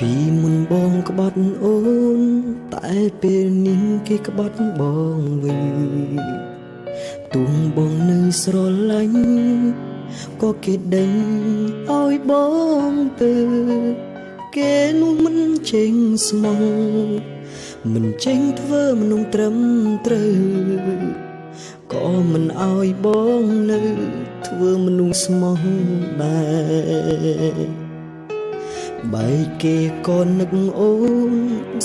ពីមុនបងក្បត់អូនតែពេលនេះគេក្បត់បងវិញទួងបងនៅស្រឡាញ់ក៏គេដេញឲ្យបងទៅគេនោះមិនចេញស្មងមិនចេញធ្វើមនុស្សត្រឹមត្រូវក៏មិនឲ្យបងនៅធ្វើមនុស្សស្មោះដែរបែកគេក៏នឹកអូន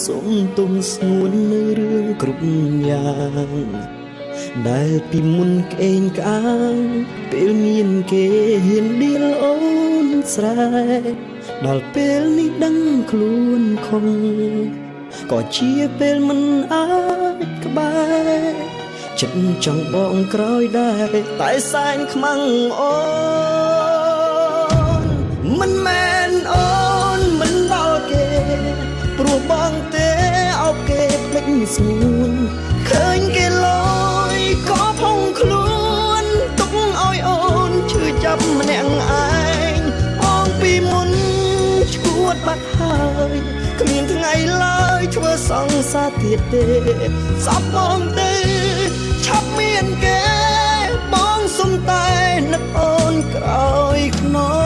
សុំទុំស្ងួននៅរឿងគ្រប់យ៉ាងដែលពីមុនក្អេងក្អាងពេលមានគេហ៊ានដៀលអូនស្រែដល់ពេលនេះដឹងខ្លួនខំក៏ជាពេលមិនអាចក្បែរចិត្តចង់បងក្រោយដែរតែសែងខ្មាំងអូនមិនមែនអូនមិនដល់គេព្រោះបងទេអោបគេភ្លេចស្ងួនឃើញគេលយក៏ផុងខ្លួនទុកឲ្យអូនឈឺចាប់ម្នាក់ឯងអងពីមុនឈួតបាត់ហើយគ្មានថ្ងៃឡើយធ្វើសង្សារទៀតទេសពបងទេឆាប់មានគេបងសុំតែនឹកអូនក្រោយខ្នង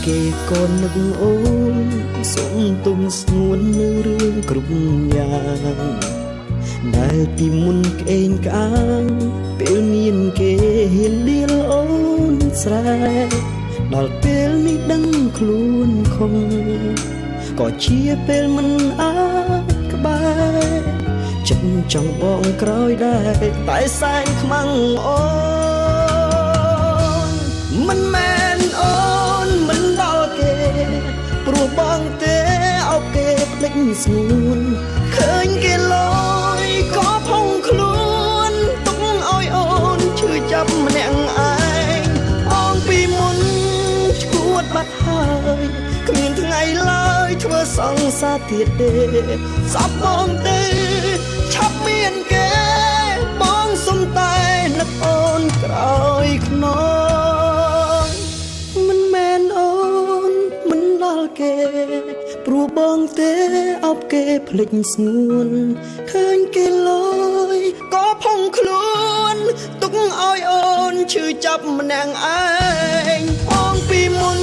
គេក៏នឹកអូនសុំទុំស្ងួននៅរឿងគ្រប់យ៉ាងដែលពីមុនក្អេងក្អាងពេលមានគេហ៊ានដៀលអូនស្រែដល់ពេលនេះដឹងខ្លួនខំក៏ជាពេលមិនអាចក្បែរចិត្តចង់បងក្រោយដែរតែសែងខ្មាំងអូនមិនមែនអូនមិនដល់គេព្រោះបងទេអោបគេភ្លេចស្ងួនឃើញគេលយក៏ផុងខ្លួនទុកឲ្យអូនឈឺចាប់ម្នាក់ឯងអងពីមុនឈួតបាត់ហើយគ្មានថ្ងៃឡើយធ្វើសង្សារទៀតទេសពបងទេឆាប់មានគេបងសុំតែនឹកអូនក្រោយខ្នងមិនមែនអូនមិនដល់គេព្រោះបងទេអោបគេភ្លេចស្ងួនឃើញគេលយក៏ផុងខ្លួនទុកឲ្យអូនឈឺចាប់ម្នាក់ឯងអងពីមុន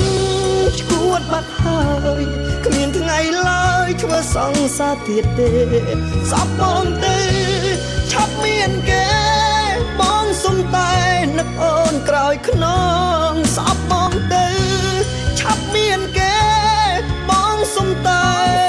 ឈួតបាត់ហើយគ្មានថ្ងៃឡើយធ្វើសង្សារទៀតទេសពបងទេឆាប់មានគេបងសុំតែនឹកអូនក្រោយខ្នងសពបងទេឆាប់មានគេបងសុំតែ